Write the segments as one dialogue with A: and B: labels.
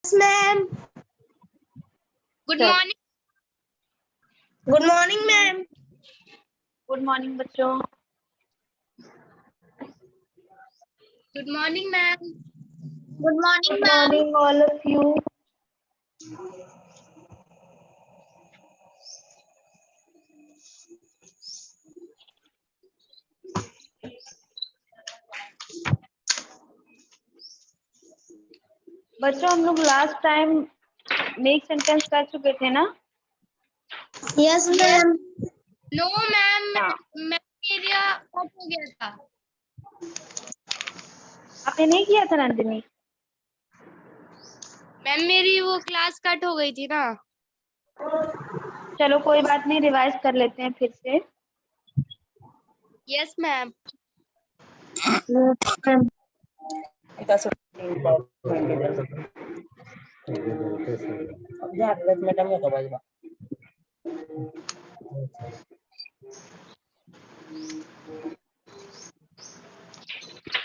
A: Ma'am.
B: Good morning.
A: Good morning ma'am.
C: Good morning बच्चों।
B: Good morning ma'am.
A: Good morning
C: good
A: ma'am.
C: Morning all of you. बच्चों हम लोग last time make sentence कर चुके थे ना?
A: Yes ma'am.
B: नो मैम,
C: हाँ।
B: एरिया कट हो गया था।
C: आपने नहीं किया था नंदिनी?
B: मैम मेरी वो क्लास कट हो गई थी ना।
C: चलो कोई बात नहीं, रिवाइज कर लेते हैं फिर से।
B: Yes ma'am.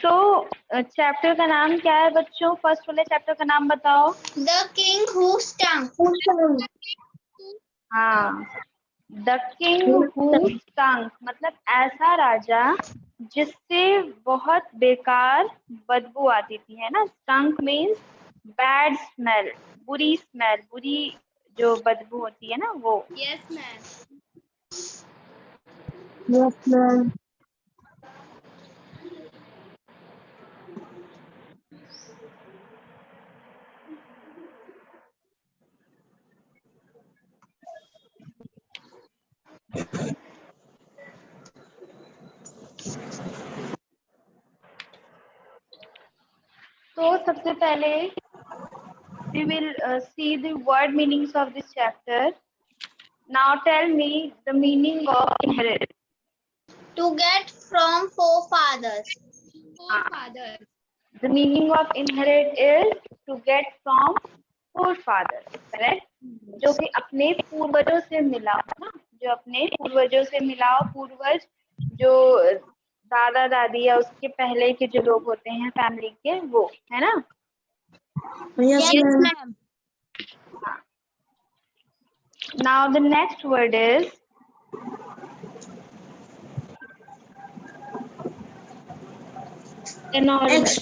C: तो चैप्टर का नाम क्या है बच्चों? फर्स्ट वाले चैप्टर का नाम बताओ।
A: The king who stunk.
C: हाँ, द किंग हू स्टंक मतलब ऐसा राजा जिससे बहुत बेकार बदबू आती थी, है ना? स्टंक मीन्स बैड स्मेल, बुरी स्मेल, बुरी जो बदबू होती है ना वो।
B: Yes ma'am.
A: Yes ma'am.
C: तो सबसे पहले we will see the word meanings of this chapter. Now tell me the meaning of inherit.
A: To get from forefathers.
B: Father.
C: The meaning of inherit is to get from forefathers, correct? जो कि अपने पूर्वजों से मिला हो ना, जो अपने पूर्वजों से मिला हो। पूर्वज जो दादा दादी या उसके पहले के जो लोग होते हैं फैमिली के, वो है ना।
A: Yes ma'am.
C: Now the next word is enormous.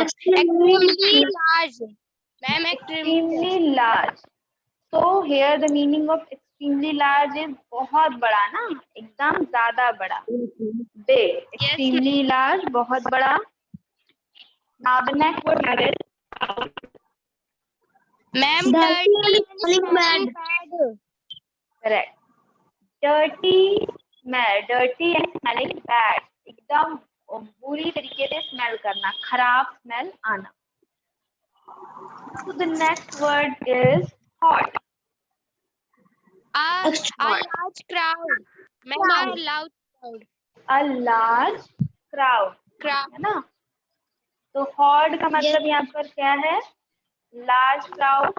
B: Extremely large. Ma'am
C: Extremely large. So here the meaning of extremely large is बहुत बड़ा ना, एकदम ज्यादा बड़ा, big, extremely large, बहुत बड़ा। Now the next word is
B: ma'am
A: bad.
C: correct. Dirty smell, dirty and smelling bad, एकदम बुरी तरीके से स्मेल करना, खराब स्मेल आना। So the next word is hot.
B: A large crowd। Ma'am a loud crowd।
C: A large crowd, है ना? तो hot का मतलब यहाँ पर क्या है? लार्ज क्राउड,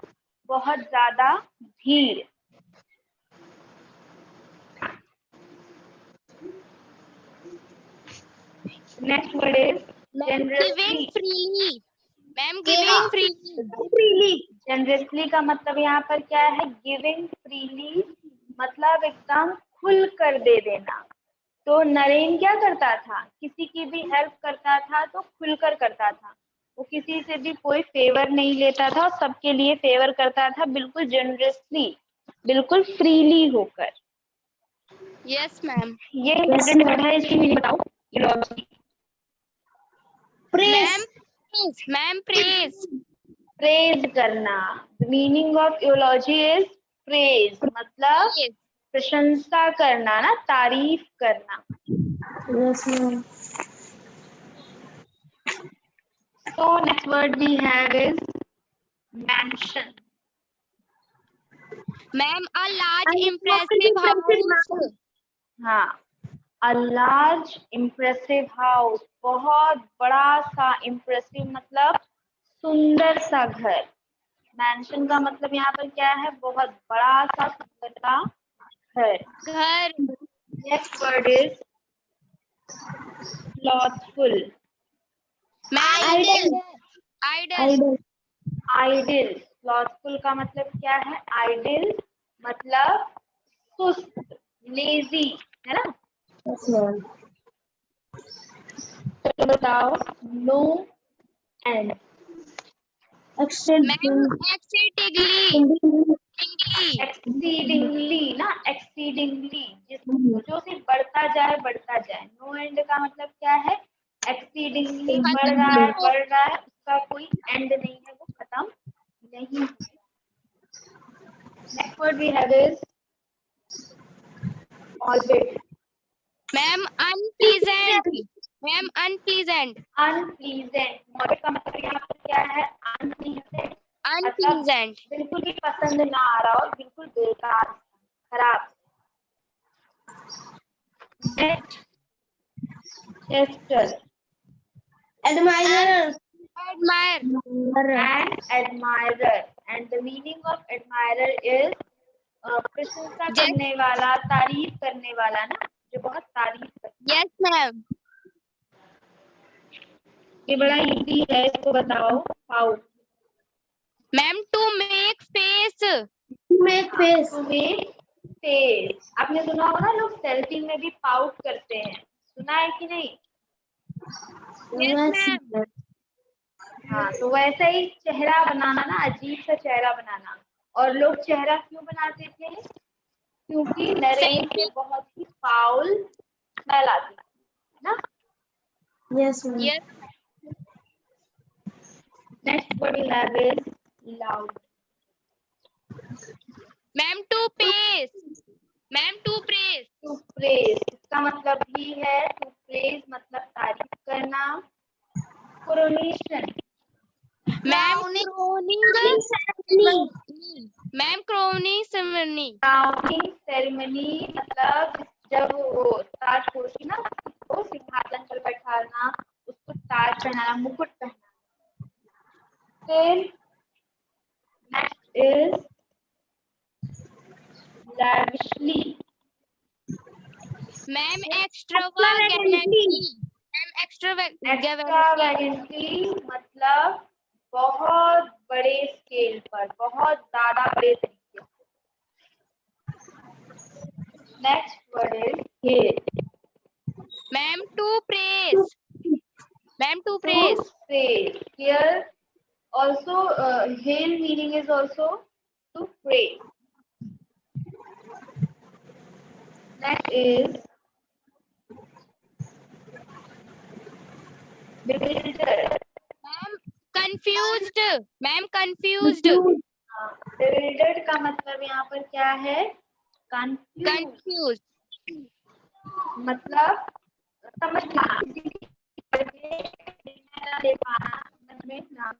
C: बहुत ज्यादा भीड़। Next word is
B: giving
C: generously.
B: Freely. Ma'am giving freely.
C: Generously का मतलब यहाँ पर क्या है? गिविंग फ्रीली मतलब एकदम खुल कर दे देना। तो नरेन क्या करता था? किसी की भी हेल्प करता था तो खुलकर करता था। वो किसी से भी कोई फेवर नहीं लेता था और सबके लिए फेवर करता था, बिल्कुल जनरसली, बिल्कुल फ्रीली होकर।
B: Yes ma'am.
C: ये इम्पोर्टेंट वर्ड है, इसकी मीनिंग बताओ।
B: Ma'am praise.
C: प्रेज करना। The meaning of eulogy is praise, मतलब प्रशंसा करना ना, तारीफ करना।
A: Yes ma'am.
C: So next word we have is mansion.
B: Ma'am a large impressive house।
C: हाँ, a large impressive house, बहुत बड़ा सा, impressive मतलब सुंदर सा घर। मैंशन का मतलब यहाँ पर क्या है? बहुत बड़ा सा सुंदर सा घर। Next word is slothful.
B: Ma'am idle,
C: idle, slothful का मतलब क्या है? आइडिल मतलब सुस्त, लेजी, है ना?
A: Yes, ma'am.
C: तो बताओ no end.
B: ma'am, exceedingly, exceedingly,
C: exceedingly ना, एक्सीडिंगली जो सिर्फ बढ़ता जाए। नो एंड का मतलब क्या है? एक्सीडिंगली बढ़ रहा है, उसका कोई एंड नहीं है, वो खत्म नहीं होता। Next word we have is orbit.
B: ma'am, unpleasant, ma'am, unpleasant,
C: unpleasant, orbit का मतलब यहाँ पर क्या है? अनप्लीजेंट मतलब
B: unpleasant,
C: बिल्कुल भी पसंद ना आ रहा हो, बिल्कुल बेकार, खराब। Next Chester
A: Admirer.
B: admire,
C: and admirer, and the meaning of admirer is प्रशंसा
B: yes,
C: करने वाला, तारीफ करने वाला ना, जो बहुत तारीफ करता
B: yes, ma'am,
C: है। ये बड़ा इजी है, इसको बताओ। How
B: ma'am, to make face,
A: To make face.
C: To make face. आपने सुना होगा ना, लोग सेल्फी में भी पाउट करते हैं, सुना है कि नहीं?
B: yes,
A: Yes,
B: ma'am,
A: ma'am.
C: हाँ, तो वैसा ही चेहरा बनाना ना, अजीब सा चेहरा बनाना। और लोग चेहरा क्यों बनाते थे? क्योंकि नरेन से बहुत ही फाउल स्मेल आती है ना।
A: Yes, ma'am.
B: yes,
C: next word we have is loud.
B: ma'am, to praise, ma'am, to praise,
C: to praise, इसका मतलब भी है टू प्रेज मतलब तारीफ करना। Coronation,
B: ma'am,
A: Crowning.
B: crowning,
A: Ceremony.
B: ma'am, crowning ceremony,
C: crowning ceremony मतलब जब वो ताजपोशी ना, उसको सिंहासन पर बैठाना, उसको ताज पहनाना, मुकुट पहनाना। फिर next is lavishly,
B: ma'am, extravagantly, ma'am, extravagantly,
C: एक्स्ट्रावेगेंटली मतलब बहुत बड़े स्केल पर, बहुत ज्यादा बड़े तरीके से। Next word is hail.
B: ma'am, to praise, ma'am, to
C: to
B: praise,
C: praise, here also hail meaning is also to praise. Next is bewildered.
B: ma'am, confused, ma'am, confused,
C: Bewildered का मतलब यहाँ पर क्या है? कंफ्यूज
B: confused,
C: मतलब समझना, किसी की निर्णय ना ले पाना, समझ में ना।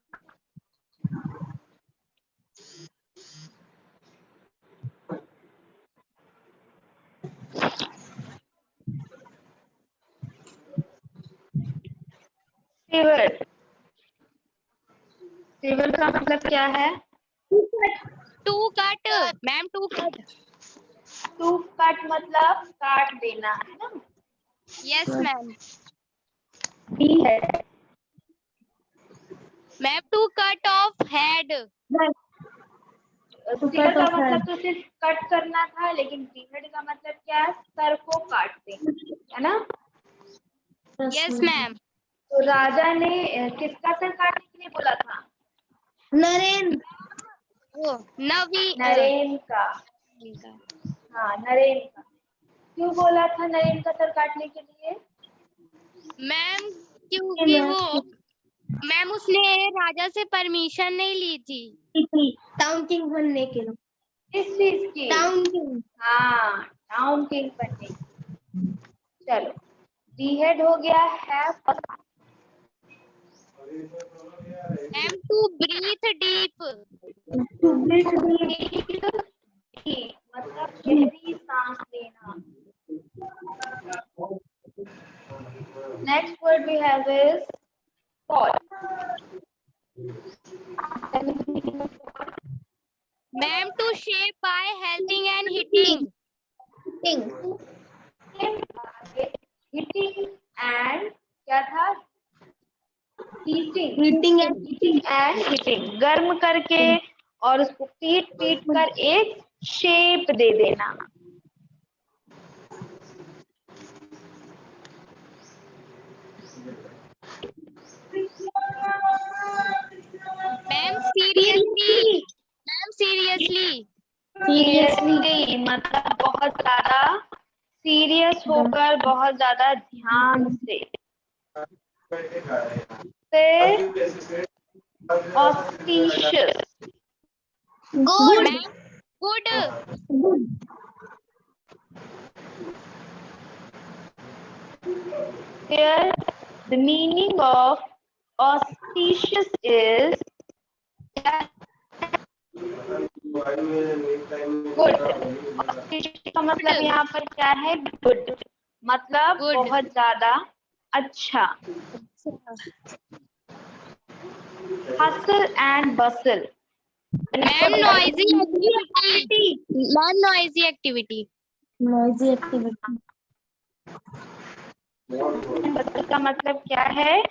C: सिवर, सिवर का मतलब क्या है?
B: to cut, ma'am, to cut,
C: to cut मतलब काट देना, है ना।
B: yes, ma'am,
C: डी है,
B: ma'am, to cut off head,
C: सिवर का मतलब तो सिर्फ कट करना था, लेकिन बीहड़ का मतलब क्या है? सर को काट देना, है ना।
B: yes, ma'am,
C: तो राजा ने किसका सर काटने के लिए बोला था?
A: Naren.
B: oh, navi,
C: नरेन का। हाँ, नरेन का। क्यों बोला था नरेन का सर काटने के लिए?
B: मैम, क्योंकि वो मैम उसने राजा से परमिशन नहीं ली थी
A: टाउन किंग बनने के लिए.
C: किस चीज की?
A: Town king.
C: हाँ, टाउन किंग बनने की। चलो, बीहेड हो गया है।
B: मैम, टू ब्रीथ डीप,
C: मतलब गहरी सांस लेना। Next word we have is fall.
B: Ma'am, to shape by helping and hitting,
C: hitting and क्या था?
A: हीटिंग
C: एंड हीटिंग, गर्म करके और उसको पीट पीट कर एक शेप दे देना।
B: Ma'am seriously, ma'am seriously.
C: Seriously मतलब बहुत ज्यादा सीरियस होकर, बहुत ज्यादा ध्यान से। फिर auspicious,
B: good ma'am, good.
C: here the meaning of auspicious is good. auspicious का मतलब यहाँ पर क्या है? गुड, मतलब
B: Good.
C: बहुत ज्यादा अच्छा। hustle and bustle,
B: ma'am noisy activity, ma'am noisy activity.
A: Noisy activity.
C: bustle का मतलब क्या है?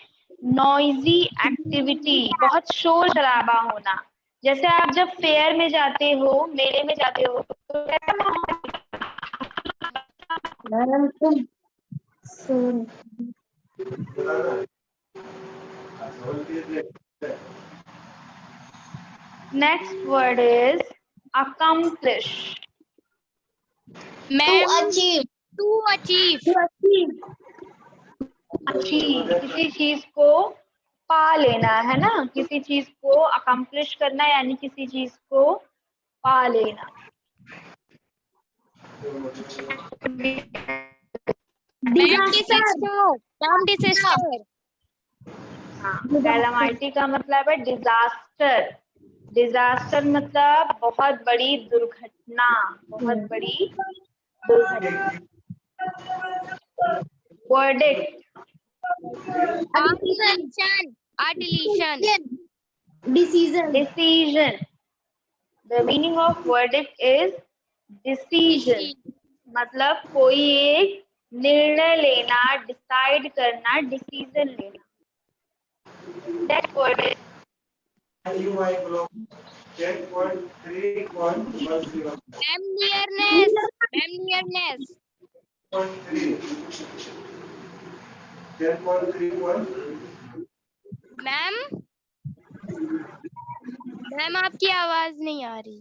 C: नॉइजी एक्टिविटी, बहुत शोर शराबा होना। जैसे आप जब फेयर में जाते हो, मेले में जाते हो, तो
A: मैम तुम सुन
C: next word is accomplish,
B: ma'am
A: achieve
B: to achieve,
C: achieve, किसी चीज को पा लेना है ना, किसी चीज को अकम्प्लिश करना यानी किसी चीज को पा लेना।
B: Ma'am disaster, ma'am disaster.
C: Calamity का मतलब है डिजास्टर। डिजास्टर मतलब बहुत बड़ी दुर्घटना, बहुत बड़ी दुर्घटना। Verdict,
B: deletion, deletion.
A: Decision
C: decision, the meaning of verdict is decision, मतलब कोई एक निर्णय लेना, डिसाइड करना, डिसीजन लेना। That word is
B: ma'am nearness, ma'am nearness. Ma'am, ma'am आपकी आवाज नहीं आ रही।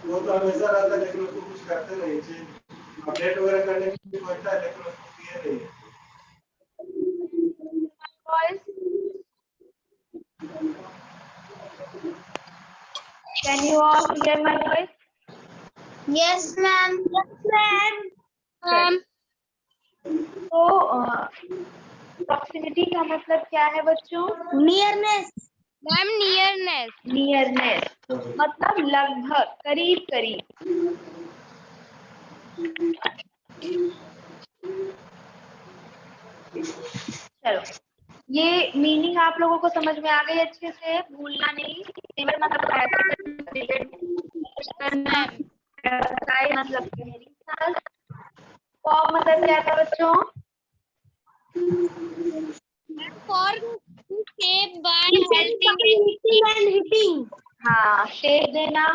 D: वो तो हमेशा रहता है, लेकिन उसको कुछ करते नहीं, अपडेट वगैरह करने की सोचता है, लेकिन उसको किए नहीं।
C: voice. Can you all hear my voice?
A: Yes ma'am
B: ma'am
C: तो प्रॉक्सिमिटी का मतलब क्या है बच्चों?
A: Nearness
B: ma'am nearness.
C: नियरनेस मतलब लगभग, करीब करीब। चलो, ये मीनिंग आप लोगों को समझ में आ गई अच्छे से, भूलना नहीं। रिवर मतलब करना, मतलब फॉर्म मतलब क्या था बच्चों?
B: For to shape by helping
A: and hitting.
C: हाँ, शेप देना।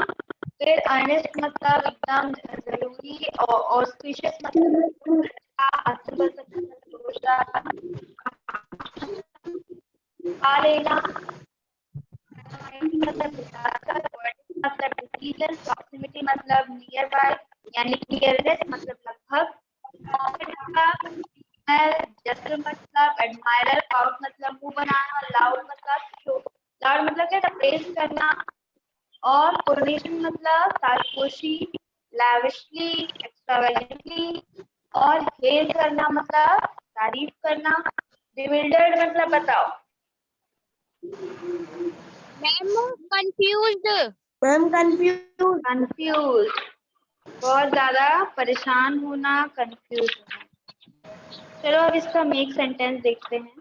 C: फिर अर्नेस्ट मतलब एकदम जरूरी, और ऑस्पिशियस मतलब आ लेना, मतलब डिसीजन, प्रॉक्सिमिटी मतलब नियर बाय यानी नियरनेस मतलब लगभग, जस्ट मतलब एडमायरर, प्राउड मतलब मुंह बनाना, लाउड मतलब शो, लाउड मतलब क्या? प्रेज करना, और कोरोनेशन मतलब ताजपोशी, लैविशली, एक्स्ट्रावेगेंटली, और हेल करना मतलब तारीफ करना। बिविल्डर्ड मतलब बताओ?
B: Ma'am confused,
A: ma'am confuse
C: confuse, बहुत ज्यादा परेशान होना, कंफ्यूज होना। चलो अब इसका मेक सेंटेंस देखते हैं।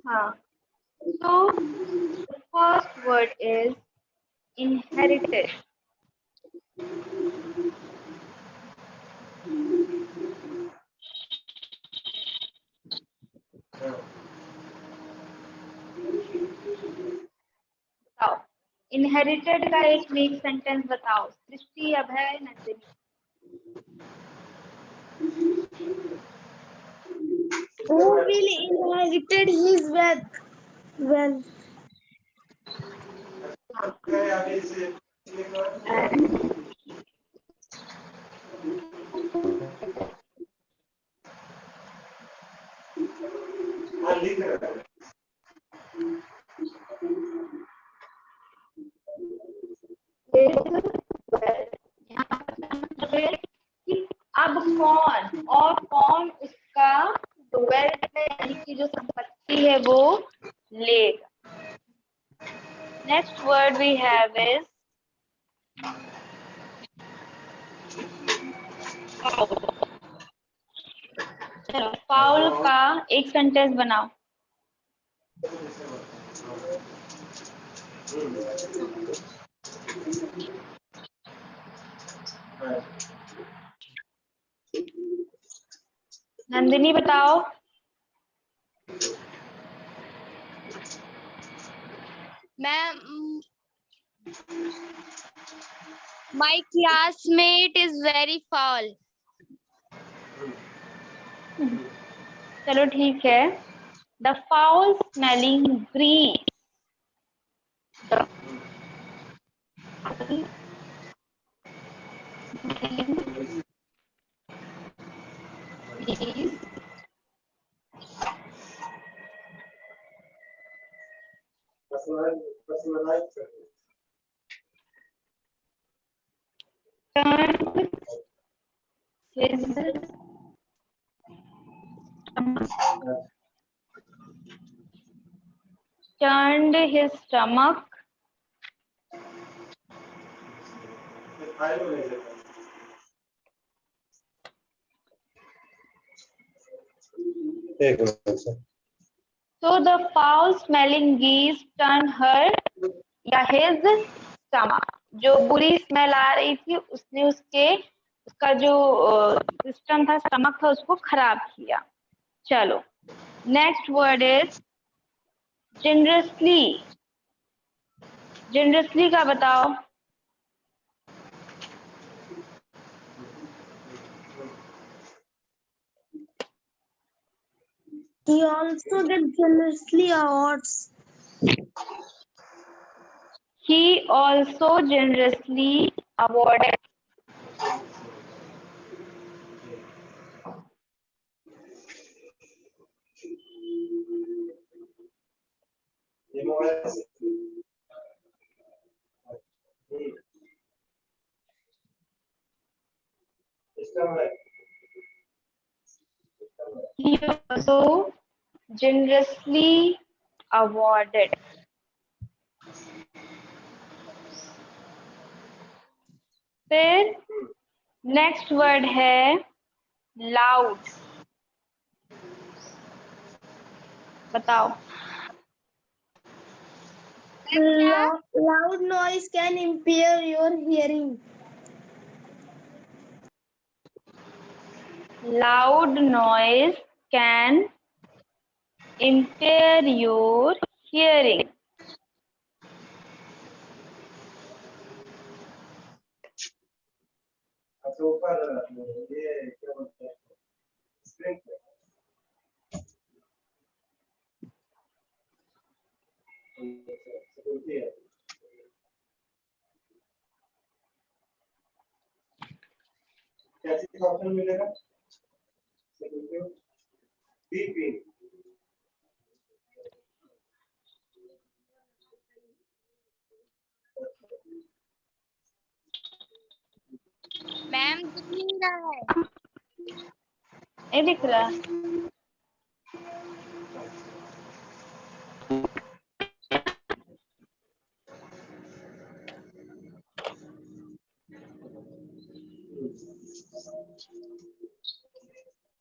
C: हाँ, so the first word is inherited. बताओ, इनहेरिटेड का एक मेक सेंटेंस बताओ। सृष्टि, अभय, Nandini.
A: Who will inherited his wealth? Wealth.
D: Okay, आगे से लिखो। हाँ, लिख रहा है।
C: कि अब कौन और कौन उसका वेल्थ है, यानी कि जो संपत्ति है वो लेगा। Next word we have is foul का एक सेंटेंस बनाओ। नंदिनी बताओ।
B: Ma'am, my classmate is very foul.
C: चलो ठीक है। The foul smelling green.
D: Personalise कर दो।
C: Turned his stomach
D: फाइल में ले लेते हैं। एक minute sir.
C: so the foul smelling geese turned her या his stomach। जो बुरी स्मेल आ रही थी उसने उसका जो सिस्टम था, स्टमक था, उसको खराब किया। चलो next word is generously. Generously का बताओ।
A: He also gets generously awards.
C: He also generously awarded
D: ये मोबाइल से सिस्टम है।
C: he also generously awarded। फिर नेक्स्ट वर्ड है लाउड। बताओ।
A: Loud noise can impair your hearing.
C: Loud noise can impair your hearing।
D: अच्छा ऊपर ये क्या बोलते हैं स्क्रीन पे सिक्योरिटी है। क्या चीज का ऑप्शन मिलेगा सिक्योरिटी बीपी।
B: मैम दिख नहीं रहा है।
C: ये दिख रहा।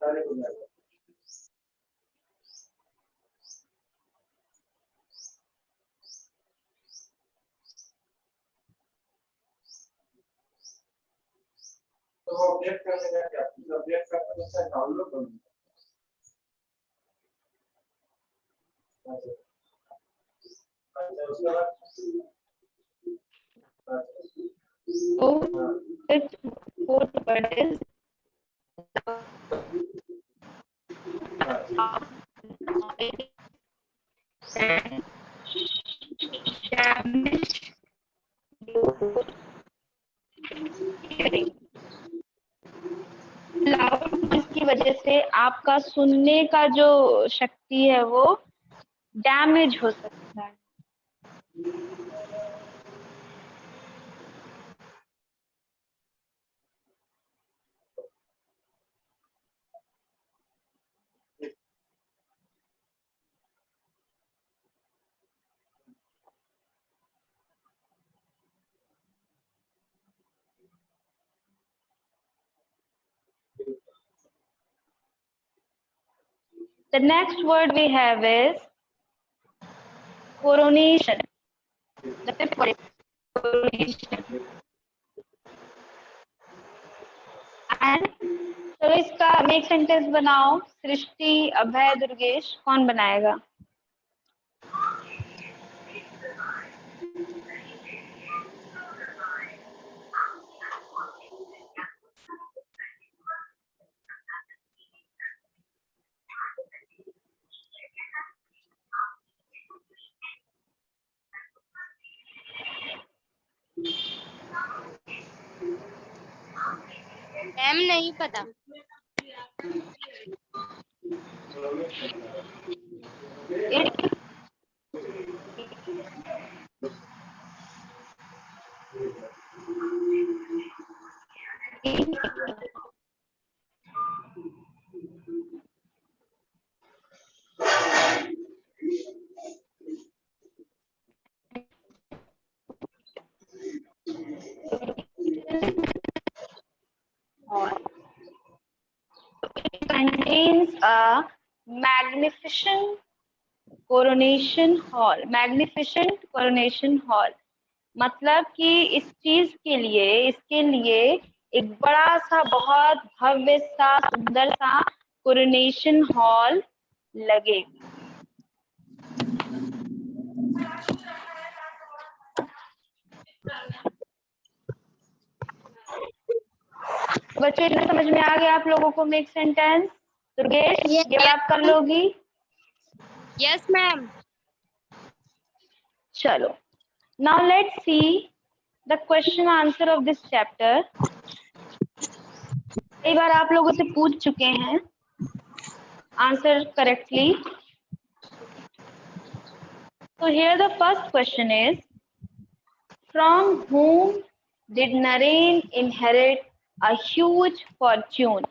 D: सारे को जाएगा। अपडेट करने का क्या, अपडेट करने के साथ डाउनलोड करना। अच्छा उसके बाद
C: So its fourth word is loud की वजह से आपका सुनने का जो शक्ति है वो डैमेज हो सकता है। The next word we have is coronation. The fifth word is coronation. And चलो इसका एक सेंटेंस बनाओ। सृष्टि, अभय, दुर्गेश, कौन बनाएगा?
B: मैम नहीं पता।
C: Contains a magnificent coronation hall. Magnificent coronation hall मतलब कि इस चीज के लिए, इसके लिए एक बड़ा सा, बहुत भव्य सा, सुंदर सा कोरोनेशन हॉल लगेगा। बच्चों इतना समझ में आ गया आप लोगों को मेक सेंटेंस? दुर्गेश ये आप कर लोगी?
B: Yes ma'am.
C: चलो, now let's see the question answer of this chapter. कई बार आप लोगों से पूछ चुके हैं, answer correctly. So here the first question is, from whom did Naren inherit a huge fortune?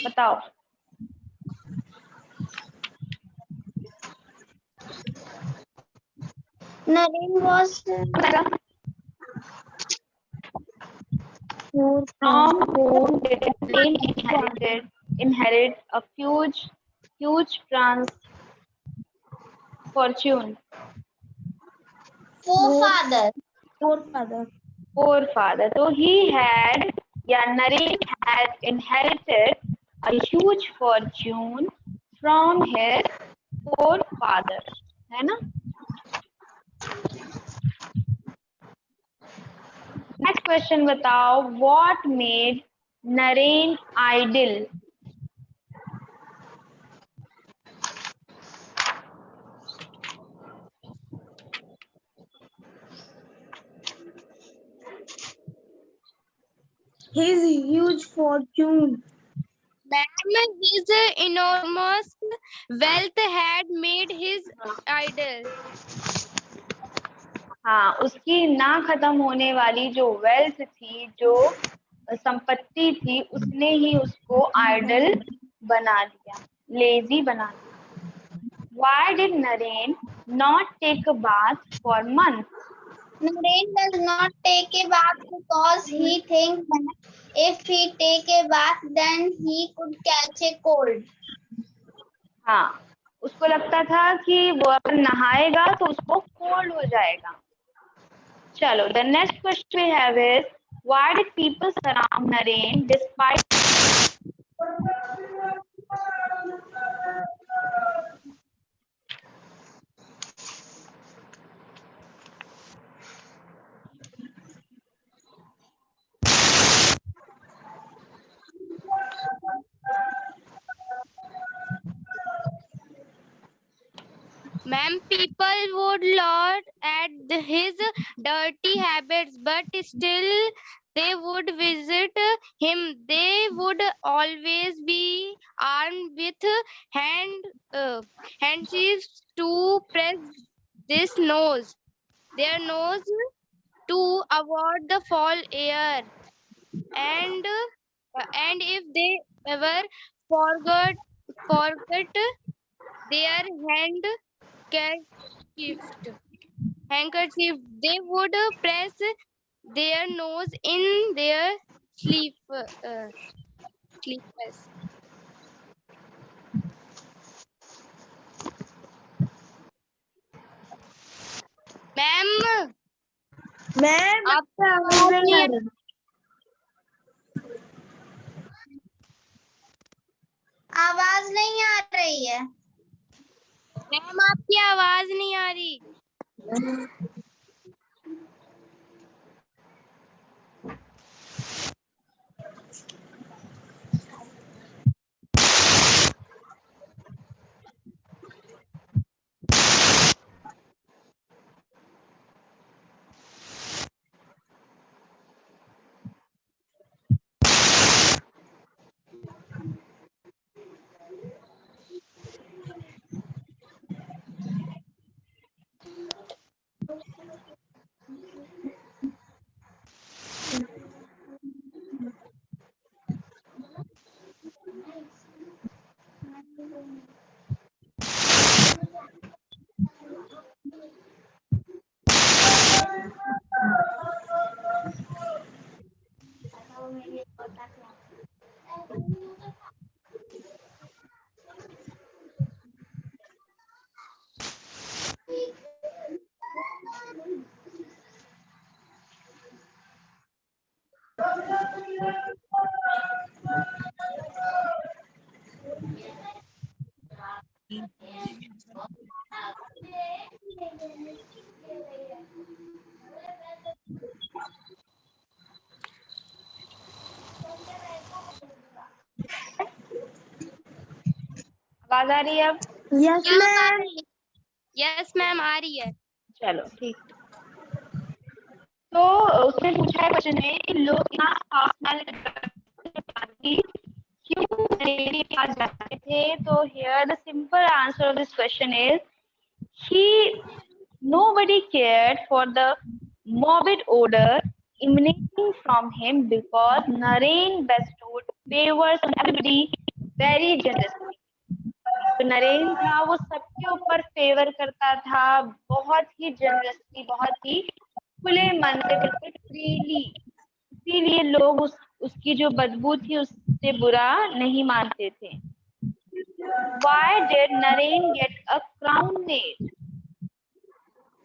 C: बताओ।
A: Naren was
C: From whom did Naren inherit a huge fortune?
A: forefather.
C: Forefather. So he had, Naren had inherited a huge fortune from his forefather. है ना? Next question बताओ, what made Naren idle?
A: His huge fortune.
B: Ma'am, his enormous wealth had made his idol.
C: हाँ, उसकी ना खत्म होने वाली जो वेल्थ थी, जो संपत्ति थी, उसने ही उसको आइडल बना दिया, लेजी बना दिया। Why did Naren not take a bath for months?
A: Naren does not take a bath because he thinks that if he take a bath, then he could catch a cold.
C: हाँ, उसको लगता था कि वो अगर नहाएगा तो उसको कोल्ड हो जाएगा। चलो, the next question we have is, why did people surround Naren despite
B: Ma'am, people would laugh at his dirty habits, but still they would visit him. They would always be armed with handkerchiefs to press their nose to avoid the foul air, and if they ever forgot forget their handkerchief, they would press their nose in their sleeves. Ma'am
E: ma'am
B: आपका आवाज नहीं आ
A: आवाज नहीं आ रही है।
B: Ma'am आपकी आवाज नहीं आ रही।
C: आवाज आ रही है अब?
E: Yes ma'am.
B: यस मैम आ रही है।
C: चलो ठीक। तो उसने पूछा है क्वेश्चन में कि लोग यहाँ क्यों मेरे पास जाते थे? तो here the simple answer of this question is nobody cared for the morbid odor emanating from him because Naren bestowed favors on everybody very generously. तो नरेन था वो सबके ऊपर फेवर करता था, बहुत ही जनरसली, बहुत ही खुले मन से, बिल्कुल फ्रीली। इसीलिए लोग उसकी जो बदबू थी उससे बुरा नहीं मानते थे। Why did Naren get a crown made?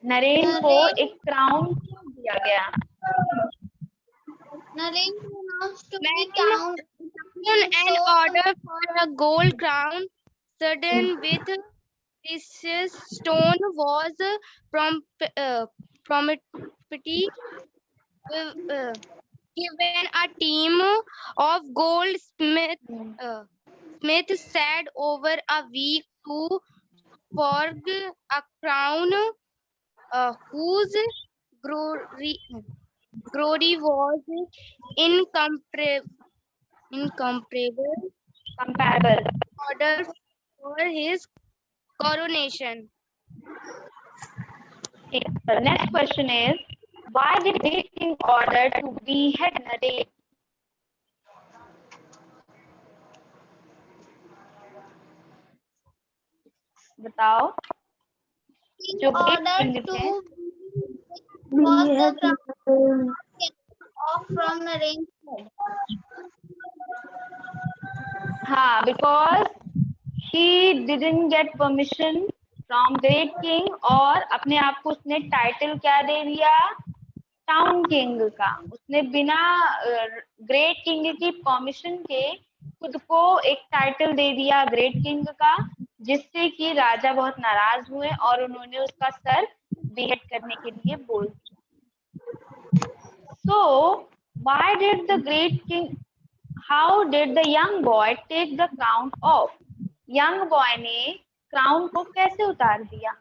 C: Naren को एक क्राउन दिया गया।
A: Naren announced to be
B: Ma'am,
A: crowned.
B: an order for a gold crown studded with precious stone was promptly given a team of Smith said over a week to forge a crown whose glory was incomparable order for his coronation.
C: The next question is, why did they king order to behead Naren? बताओ। जो
A: ordered to was the crown off from Naren's head.
C: हाँ, because he didn't get permission from great king और अपने आप को उसने title क्या दे दिया? टाउन किंग का। उसने बिना ग्रेट किंग की परमिशन के खुद को एक टाइटल दे दिया ग्रेट किंग का, जिससे कि राजा बहुत नाराज हुए और उन्होंने उसका सर बेहेड करने के लिए बोल दिया। So why did the great king, how did the young boy take the crown off? Young boy ने क्राउन को कैसे उतार दिया?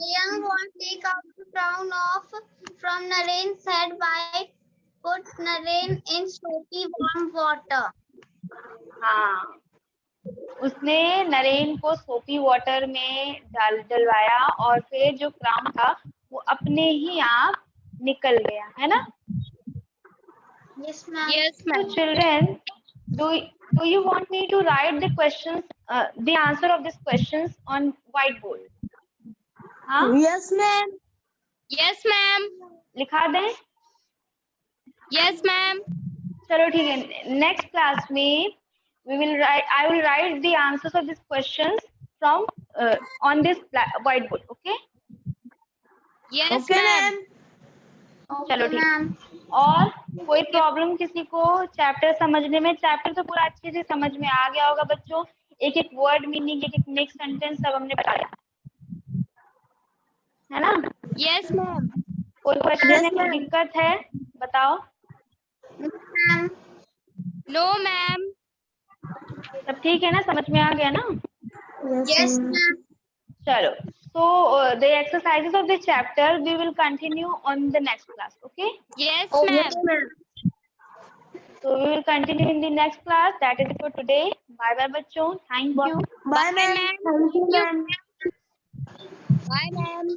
A: The young boy take out the crown off from Naren's head by put Naren in soapy warm water.
C: हाँ, उसने नरेन को सोपी water में डलवाया और फिर जो क्राउन था वो अपने ही आप निकल गया, है ना?
A: Yes, ma'am.
B: Yes,
C: So
B: ma'am.
C: children, do you want me to write the questions, the answer of these questions on whiteboard? हाँ,
E: Yes, ma'am.
B: Yes, ma'am.
C: लिखा दें?
B: Yes, ma'am.
C: चलो ठीक है, नेक्स्ट क्लास में I will write the answers of these questions from on this whiteboard, okay?
B: Yes,
E: Okay,
B: ma'am.
E: ma'am.
C: चलो
A: Okay,
C: ठीक है।
A: ma'am.
C: और कोई प्रॉब्लम किसी को चैप्टर समझने में? चैप्टर तो पूरा अच्छे से समझ में आ गया होगा बच्चों, एक एक वर्ड मीनिंग, एक एक नेक्स्ट सेंटेंस सब हमने बताया, है ना?
B: Yes, ma'am.
C: कोई क्वेश्चन
E: Yes,
C: है, कोई
E: ma'am.
C: दिक्कत है बताओ?
A: Ma'am.
B: No, ma'am.
C: सब ठीक है ना, समझ में आ गया ना?
A: Yes, ma'am.
C: चलो, so the exercises of the chapter we will continue on the next class, okay?
B: Yes,
A: Okay,
B: ma'am.
A: ma'am.
C: So we will continue in the next class. That is it for today. Bye bye बच्चों, thank you.
E: Bye, ma'am.
B: ma'am.
E: Thank you, ma'am.
B: Bye, ma'am.